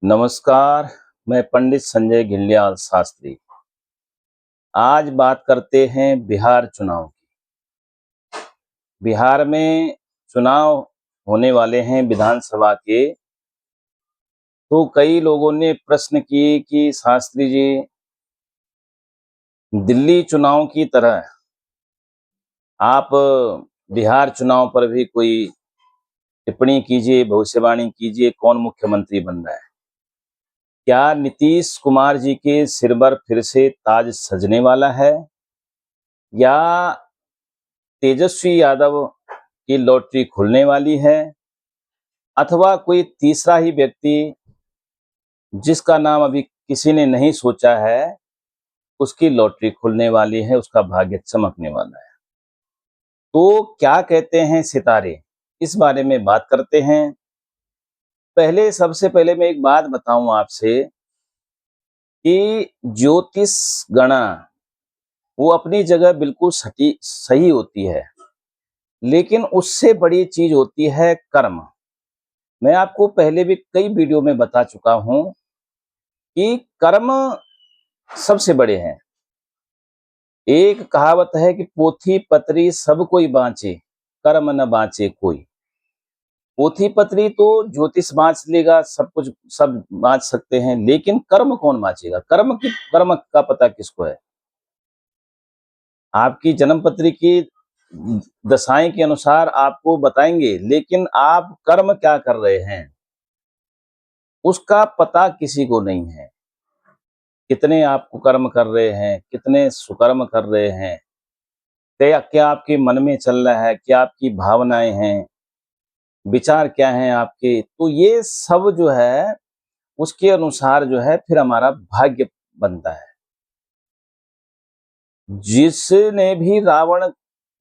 नमस्कार। मैं पंडित संजय घिल्डियाल शास्त्री। आज बात करते हैं बिहार चुनाव की। बिहार में चुनाव होने वाले हैं विधानसभा के। तो कई लोगों ने प्रश्न किए कि शास्त्री जी, दिल्ली चुनाव की तरह आप बिहार चुनाव पर भी कोई टिप्पणी कीजिए, भविष्यवाणी कीजिए, कौन मुख्यमंत्री बन रहा है। क्या नीतीश कुमार जी के सिर पर फिर से ताज सजने वाला है, या तेजस्वी यादव की लॉटरी खुलने वाली है, अथवा कोई तीसरा ही व्यक्ति जिसका नाम अभी किसी ने नहीं सोचा है, उसकी लॉटरी खुलने वाली है, उसका भाग्य चमकने वाला है। तो क्या कहते हैं सितारे, इस बारे में बात करते हैं। सबसे पहले मैं एक बात बताऊं आपसे कि ज्योतिष गणना वो अपनी जगह बिल्कुल सटी सही होती है, लेकिन उससे बड़ी चीज होती है कर्म। मैं आपको पहले भी कई वीडियो में बता चुका हूं कि कर्म सबसे बड़े हैं। एक कहावत है कि पोथी पत्री सब कोई बाँचे, कर्म न बाँचे कोई। पोथी पत्री तो ज्योतिष बाँच लेगा, सब कुछ सब बाँच सकते हैं, लेकिन कर्म कौन बाँचेगा? कर्म का पता किसको है? आपकी जन्म पत्री की दशाएं के अनुसार आपको बताएंगे, लेकिन आप कर्म क्या कर रहे हैं, उसका पता किसी को नहीं है। कितने आप कुकर्म कर रहे हैं, कितने सुकर्म कर रहे हैं, क्या क्या आपके मन में चल रहा है, क्या आपकी भावनाएं हैं, विचार क्या हैं आपके, तो ये सब जो है उसके अनुसार जो है फिर हमारा भाग्य बनता है। जिसने भी रावण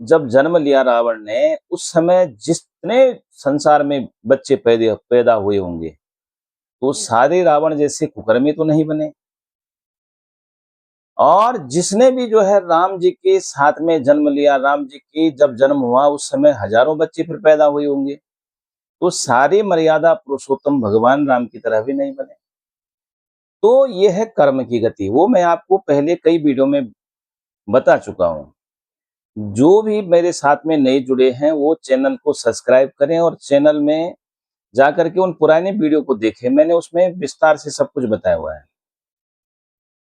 जब जन्म लिया, रावण ने उस समय जितने संसार में बच्चे पैदा पैदा हुए होंगे, तो सारे रावण जैसे कुकर्मी तो नहीं बने। और जिसने भी जो है राम जी के साथ में जन्म लिया, राम जी की जब जन्म हुआ उस समय हजारों बच्चे फिर पैदा हुए होंगे, तो सारी मर्यादा पुरुषोत्तम भगवान राम की तरह भी नहीं बने। तो ये है कर्म की गति, वो मैं आपको पहले कई वीडियो में बता चुका हूं। जो भी मेरे साथ में नए जुड़े हैं वो चैनल को सब्सक्राइब करें और चैनल में जाकर के उन पुराने वीडियो को देखें। मैंने उसमें विस्तार से सब कुछ बताया हुआ है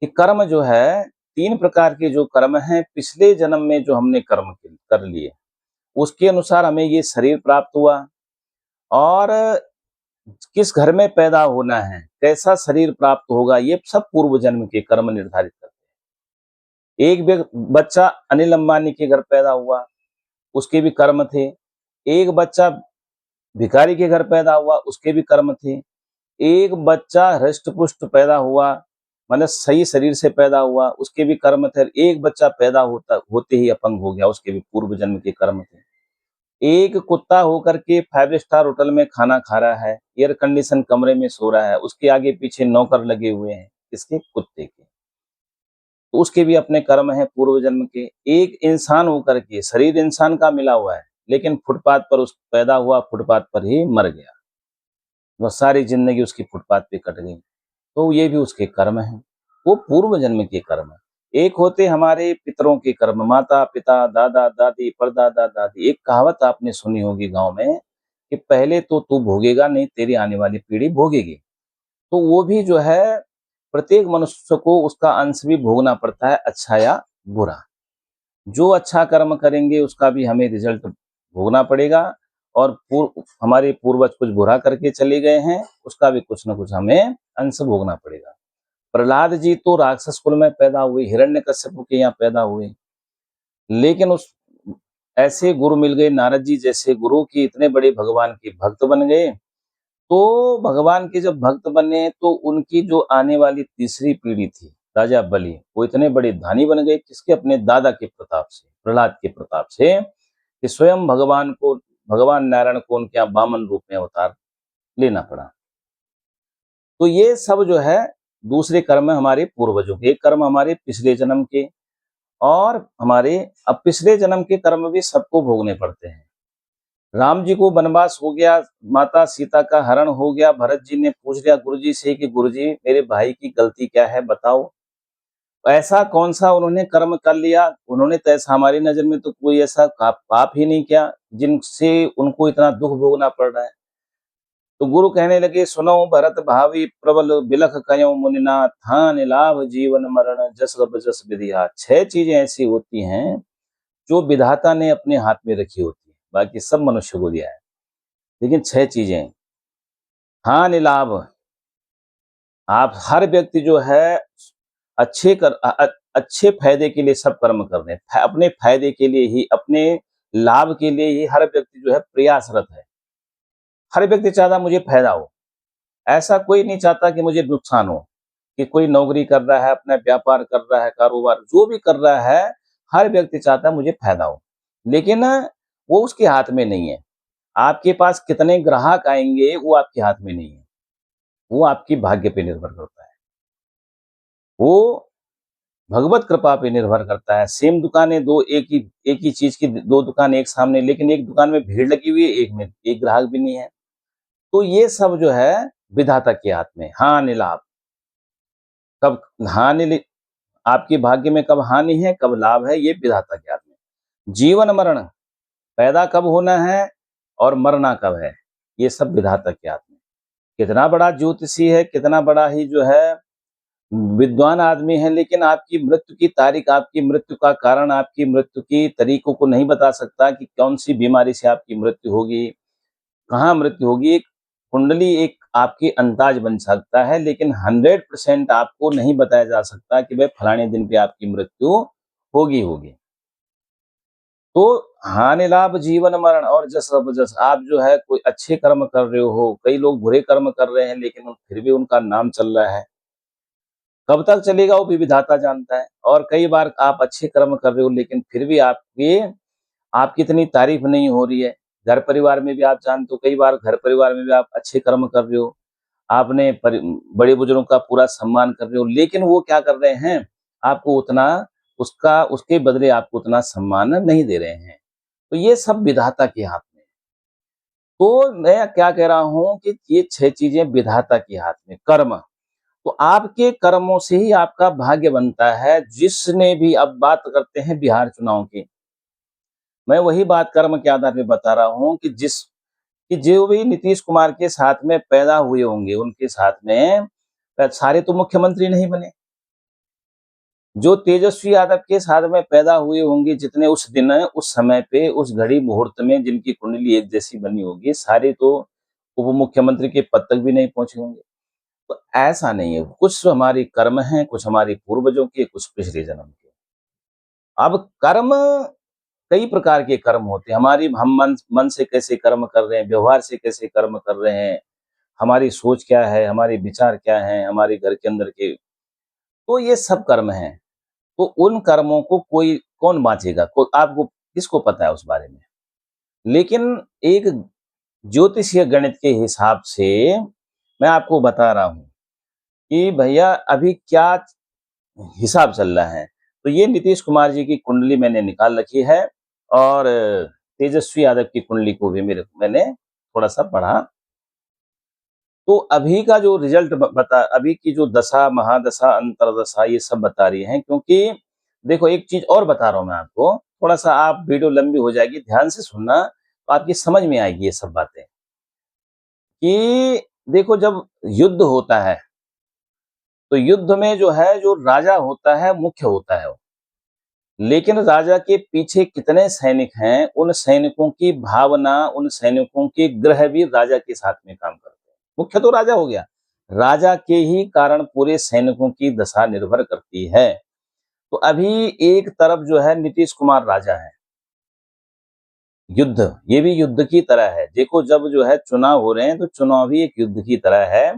कि कर्म जो है, तीन प्रकार के जो कर्म हैं, पिछले जन्म में जो हमने कर्म कर लिए उसके अनुसार हमें ये शरीर प्राप्त हुआ, और किस घर में पैदा होना है, कैसा शरीर प्राप्त होगा, ये सब पूर्व जन्म के कर्म निर्धारित करते हैं। बच्चा अनिल अंबानी के घर पैदा हुआ, उसके भी कर्म थे। एक बच्चा भिखारी के घर पैदा हुआ, उसके भी कर्म थे। एक बच्चा हृष्ट पुष्ट पैदा हुआ, मतलब सही शरीर से पैदा हुआ, उसके भी कर्म थे। एक बच्चा पैदा होते ही अपंग हो गया, उसके भी पूर्व जन्म के कर्म थे। एक कुत्ता होकर के 5 स्टार होटल में खाना खा रहा है, एयर कंडीशन कमरे में सो रहा है, उसके आगे पीछे नौकर लगे हुए हैं, इसके कुत्ते के, तो उसके भी अपने कर्म हैं पूर्व जन्म के। एक इंसान होकर के, शरीर इंसान का मिला हुआ है, लेकिन फुटपाथ पर उस पैदा हुआ, फुटपाथ पर ही मर गया, वो सारी जिंदगी उसकी फुटपाथ पे कट गई, तो ये भी उसके कर्म हैं, वो पूर्व जन्म के कर्म है। एक होते हमारे पितरों के कर्म, माता पिता दादा दादी परदादा दादी। एक कहावत आपने सुनी होगी गांव में कि पहले तो तू भोगेगा, नहीं तेरी आने वाली पीढ़ी भोगेगी। तो वो भी जो है, प्रत्येक मनुष्य को उसका अंश भी भोगना पड़ता है, अच्छा या बुरा। जो अच्छा कर्म करेंगे उसका भी हमें रिजल्ट भोगना पड़ेगा, और हमारे पूर्वज कुछ बुरा करके चले गए हैं, उसका भी कुछ ना कुछ हमें अंश भोगना पड़ेगा। प्रहलाद जी तो राक्षस कुल में पैदा हुए, हिरण्यकश्यप के यहाँ पैदा हुए, लेकिन उस ऐसे गुरु मिल गए, नारद जी जैसे गुरु की इतने बड़े भगवान के भक्त बन गए। तो भगवान के जब भक्त बने तो उनकी जो आने वाली तीसरी पीढ़ी थी, राजा बलि, वो इतने बड़े धानी बन गए, किसके? अपने दादा के प्रताप से, प्रहलाद के प्रताप से, कि स्वयं भगवान नारायण को उनके यहाँ वामन रूप में अवतार लेना पड़ा। तो ये सब जो है दूसरे कर्म है हमारे पूर्वजों के। एक कर्म हमारे पिछले जन्म के, और हमारे अब पिछले जन्म के कर्म भी सबको भोगने पड़ते हैं। राम जी को वनवास हो गया, माता सीता का हरण हो गया, भरत जी ने पूछ लिया गुरुजी से कि गुरुजी मेरे भाई की गलती क्या है बताओ? ऐसा कौन-सा उन्होंने कर्म कर लिया, उन्होंने तो ऐसा हमारी नज़र में तो कोई ऐसा पाप ही नहीं किया, जिनसे उनको इतना दुःख भोगना पड़ रहा है। तो गुरु कहने लगे सुनो भरत भावी प्रबल बिलख कयो मुनिनाथ, हानि लाभ जीवन मरण जस अब जस विधिया। 6 चीज़ें ऐसी होती हैं, जो विधाता ने अपने हाथ में रखी होती है, बाकी सब मनुष्य को दिया है। लेकिन 6 चीज़ें, हानि लाभ, आप हर व्यक्ति जो है अच्छे फ़ायदे के लिए सब कर्म कर रहे हैं। अपने फ़ायदे के लिए ही, अपने लाभ के लिए ही हर व्यक्ति जो है प्रयासरत है। हर व्यक्ति चाहता है मुझे फ़ायदा हो। ऐसा कोई नहीं चाहता कि मुझे नुकसान हो, कि कोई नौकरी कर रहा है, अपना व्यापार कर रहा है, कारोबार जो भी कर रहा है, हर व्यक्ति चाहता है मुझे फ़ायदा हो। लेकिन वो उसके हाथ में नहीं है। आपके पास कितने ग्राहक आएँगे, वो आपके हाथ में नहीं है। वो आपकी भाग्य पे निर्भर करता है। वो भगवत कृपा पे निर्भर करता है। सेम दुकानें 2 एक ही चीज़ की 2 दुकान एक सामने, लेकिन एक दुकान में भीड़ लगी हुई है, एक में एक ग्राहक भी नहीं है। तो ये सब जो है विधाता के हाथ में। हानि लाभ, कब हानि लि आपके भाग्य में कब हानि है, कब लाभ है, ये विधाता के हाथ में। जीवन मरण, पैदा कब होना है और मरना कब है, ये सब विधाता के हाथ में। कितना बड़ा ज्योतिषी है, कितना बड़ा ही जो है विद्वान आदमी है, लेकिन आपकी मृत्यु की तारीख, आपकी मृत्यु का कारण, आपकी मृत्यु की तरीकों को नहीं बता सकता कि कौन-सी बीमारी से आपकी मृत्यु होगी, कहाँ मृत्यु होगी। एक कुंडली एक आपकी अंदाज़ बन सकता है, लेकिन 100% आपको नहीं बताया जा सकता कि भई फलाने दिन पे आपकी मृत्यु होगी। तो हानि लाभ जीवन मरण और जस अब जस, आप जो है कोई अच्छे कर्म कर रहे हो, कई लोग बुरे कर्म कर रहे हैं, लेकिन फिर भी उनका नाम चल रहा है। कब तक चलेगा वो भी विधाता जानता है। और कई बार आप अच्छे कर्म कर रहे हो, लेकिन फिर भी आपकी इतनी तारीफ नहीं हो रही है। घर परिवार में भी आप जानते हो, कई बार घर परिवार में भी आप अच्छे कर्म कर रहे हो, आपने बड़े बुजुर्गों का पूरा सम्मान कर रहे हो, लेकिन वो क्या कर रहे हैं, आपको उतना उसके बदले आपको उतना सम्मान नहीं दे रहे हैं। तो ये सब विधाता के हाथ में है। तो मैं क्या कह रहा हूँ कि ये 6 चीजें विधाता के हाथ में। कर्म, तो आपके कर्मों से ही आपका भाग्य बनता है। जिसने भी, अब बात करते हैं बिहार चुनाव की, मैं वही बात कर्म के आधार पे बता रहा हूँ कि जो भी नीतीश कुमार के साथ में पैदा हुए होंगे, उनके साथ में सारे तो मुख्यमंत्री नहीं बने। जो तेजस्वी यादव के साथ में पैदा हुए होंगे, जितने उस दिन, उस समय पे, उस घड़ी मुहूर्त में जिनकी कुंडली एक जैसी बनी होगी, सारे तो उप मुख्यमंत्री के पद तक भी नहीं पहुंचे होंगे। तो ऐसा नहीं है, कुछ हमारी कर्म हैं, कुछ हमारी पूर्वजों के, कुछ पिछले जन्म के। अब कर्म, कई प्रकार के कर्म होते हैं। हम मन से कैसे कर्म कर रहे हैं, व्यवहार से कैसे कर्म कर रहे हैं, हमारी सोच क्या है, हमारे विचार क्या हैं, हमारे घर के अंदर के, तो ये सब कर्म हैं। तो उन कर्मों को कोई कौन बाँचेगा? आपको किसको पता है उस बारे में? लेकिन एक ज्योतिषीय गणित के हिसाब से मैं आपको बता रहा हूँ कि भैया अभी क्या हिसाब चल रहा है। तो ये नीतीश कुमार जी की कुंडली मैंने निकाल रखी है, और तेजस्वी यादव की कुंडली को भी मैंने थोड़ा-सा पढ़ा। तो अभी का जो रिज़ल्ट अभी की जो दशा, महादशा, अंतर्दशा ये सब बता रही हैं, क्योंकि देखो एक चीज़ और बता रहा हूँ मैं आपको, थोड़ा-सा आप वीडियो लंबी हो जाएगी, ध्यान से सुनना, तो आपकी समझ में आएगी ये सब बातें। कि देखो जब युद्ध होता है, तो युद्ध में जो है, जो राजा होता है, मुख्य होता है वो। लेकिन राजा के पीछे कितने सैनिक हैं, उन सैनिकों की भावना, उन सैनिकों के ग्रह भी राजा के साथ में काम करते हैं। मुख्य तो राजा हो गया, राजा के ही कारण पूरे सैनिकों की दशा निर्भर करती है। तो अभी एक तरफ जो है नीतीश कुमार राजा है, युद्ध, ये भी युद्ध की तरह है। देखो जब जो है चुनाव हो रहे हैं, तो चुनाव भी एक युद्ध की तरह है।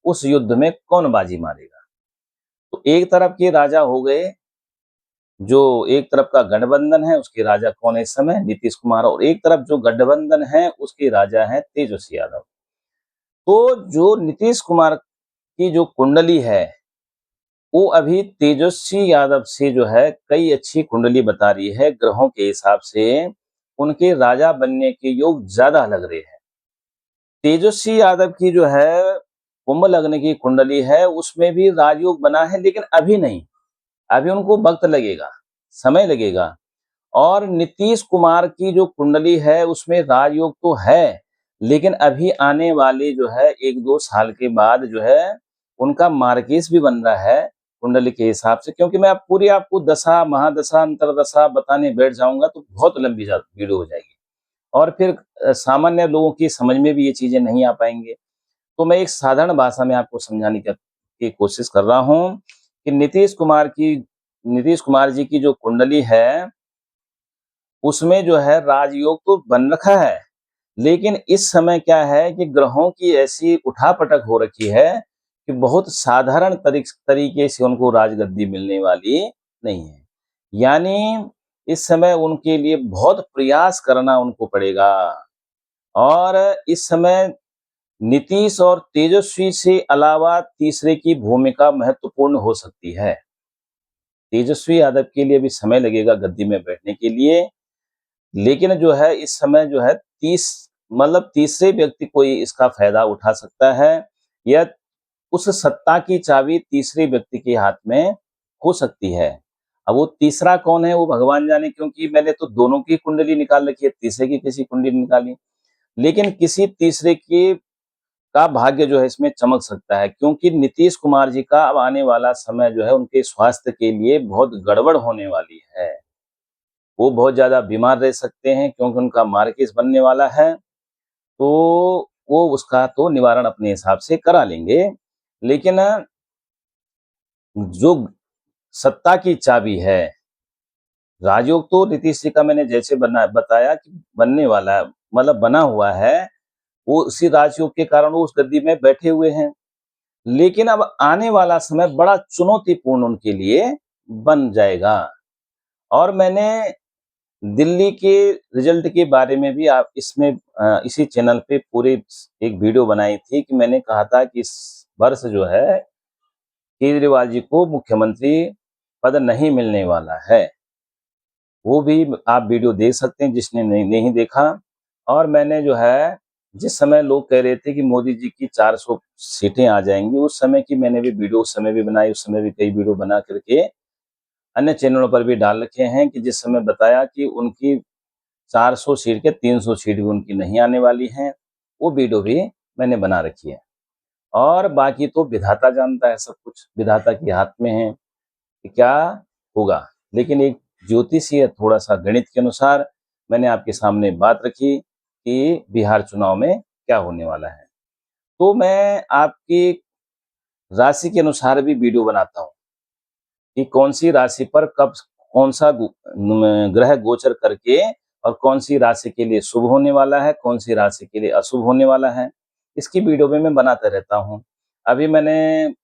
उस युद्ध में कौन बाजी मारेगा? तो एक तरफ के राजा हो गए, जो एक तरफ का गठबंधन है, उसके राजा कौन है इस समय? नीतीश कुमार। और एक तरफ जो गठबंधन है, उसके राजा हैं तेजस्वी यादव। तो जो नीतीश कुमार की जो कुंडली है, वो अभी तेजस्वी यादव से जो है कई अच्छी कुंडली बता रही है ग्रहों के हिसाब से। उनके राजा बनने के योग ज़्यादा लग रहे हैं। तेजस्वी यादव की जो है कुंभ लग्न की कुंडली है, उसमें भी राजयोग बना है, लेकिन अभी नहीं, अभी उनको वक़्त लगेगा, समय लगेगा। और नीतीश कुमार की जो कुंडली है, उसमें राजयोग तो है, लेकिन अभी आने वाले जो है 1-2 साल के बाद जो है, उनका मार्गीय भी बन रहा है कुंडली के हिसाब से। क्योंकि मैं अब पूरी आपको दशा, महादशा, अंतर्दशा बताने बैठ जाऊँगा तो बहुत लंबी वीडियो हो जाएगी, और फिर सामान्य लोगों की समझ में भी ये चीज़ें नहीं आ पाएँगी। तो मैं एक साधारण भाषा में आपको समझाने की कोशिश कर रहा हूँ कि नीतीश कुमार जी की जो कुंडली है, उसमें जो है राजयोग तो बन रखा है, लेकिन इस समय क्या है कि ग्रहों की ऐसी उठा-पटक हो रखी है कि बहुत साधारण तरीके से उनको राजगद्दी मिलने वाली नहीं है। यानी इस समय उनके लिए बहुत प्रयास करना उनको पड़ेगा, और इस समय नीतीश और तेजस्वी से अलावा तीसरे की भूमिका महत्वपूर्ण हो सकती है। तेजस्वी यादव के लिए भी समय लगेगा गद्दी में बैठने के लिए, लेकिन जो है इस समय जो है 30 मतलब तीसरे व्यक्ति कोई इसका फ़ायदा उठा सकता है, या उस सत्ता की चाबी तीसरे व्यक्ति के हाथ में हो सकती है। अब वो तीसरा कौन है वो भगवान जाने, क्योंकि मैंने तो दोनों की कुंडली निकाल रखी है, तीसरे की किसी कुंडली निकाली। लेकिन किसी तीसरे की का भाग्य जो है इसमें चमक सकता है, क्योंकि नीतीश कुमार जी का अब आने वाला समय जो है उनके स्वास्थ्य के लिए बहुत गड़बड़ होने वाली है। वो बहुत ज़्यादा बीमार रह सकते हैं, क्योंकि उनका मार्किस बनने वाला है, तो वो उसका तो निवारण अपने हिसाब से करा लेंगे। लेकिन जो सत्ता की चाबी है, राजयोग तो नीतीश जी का मैंने जैसे बताया कि बनने वाला है, मतलब बना हुआ है, वो उसी राजयोग के कारण वो उस गद्दी में बैठे हुए हैं। लेकिन अब आने वाला समय बड़ा चुनौतीपूर्ण उनके लिए बन जाएगा। और मैंने दिल्ली के रिजल्ट के बारे में भी आप इसमें इसी चैनल पे पूरी एक वीडियो बनाई थी कि मैंने कहा था कि इस वर्ष जो है केजरीवाल जी को मुख्यमंत्री पद नहीं मिलने वाला है। वो भी आप वीडियो देख सकते हैं जिसने नहीं देखा। और मैंने जो है जिस समय लोग कह रहे थे कि मोदी जी की 400 सीटें आ जाएँगी, उस समय की मैंने भी वीडियो उस समय भी बनाई, उस समय भी कई वीडियो बना कर के अन्य चैनलों पर भी डाल रखे हैं कि जिस समय बताया कि उनकी 400 सीट के 300 सीट भी उनकी नहीं आने वाली हैं, वो वीडियो भी मैंने बना रखी है। और बाकी तो विधाता जानता है सब कुछ, विधाता के हाथ में है कि क्या होगा। लेकिन एक ज्योतिषीय थोड़ा-सा गणित के अनुसार मैंने आपके सामने बात रखी कि बिहार चुनाव में क्या होने वाला है। तो मैं आपकी राशि के अनुसार भी वीडियो बनाता हूँ कि कौन-सी राशि पर कब कौन-सा ग्रह गोचर करके और कौन-सी राशि के लिए शुभ होने वाला है, कौन-सी राशि के लिए अशुभ होने वाला है। इसकी वीडियो भी मैं बनाता रहता हूँ। अभी मैंने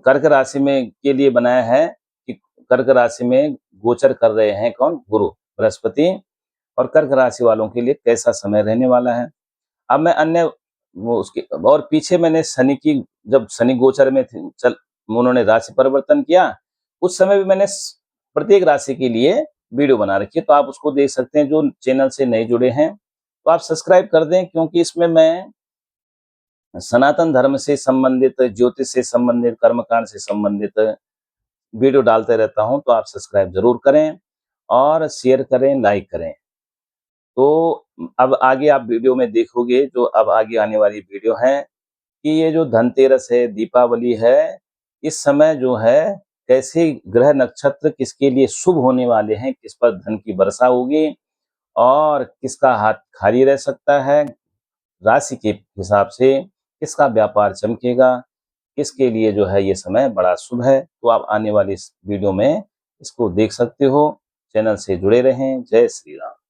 कर्क राशि में के लिए बनाया है कि कर्क राशि में गोचर कर रहे हैं कौन? गुरु, बृहस्पति, और कर्क राशि वालों के लिए कैसा समय रहने वाला है। अब मैं अन्य वो उसके और पीछे मैंने शनि की, जब शनि गोचर में थे उन्होंने राशि परिवर्तन किया, उस समय भी मैंने प्रत्येक राशि के लिए वीडियो बना रखी है, तो आप उसको देख सकते हैं। जो चैनल से नए जुड़े हैं, तो आप सब्सक्राइब कर दें, क्योंकि इसमें मैं सनातन धर्म से संबंधित, ज्योतिष से संबंधित, कर्मकांड से संबंधित वीडियो डालते रहता हूँ। तो आप सब्सक्राइब ज़रूर करें और शेयर करें, लाइक करें। तो अब आगे आप वीडियो में देखोगे, जो अब आगे आने वाली वीडियो है कि ये जो धनतेरस है, दीपावली है, इस समय जो है कैसे ग्रह नक्षत्र किसके लिए शुभ होने वाले हैं, किस पर धन की वर्षा होगी और किसका हाथ खाली रह सकता है, राशि के हिसाब से किसका व्यापार चमकेगा, किसके लिए जो है ये समय बड़ा शुभ है। तो आप आने वाली इस वीडियो में इसको देख सकते हो। चैनल से जुड़े रहें। जय श्री राम।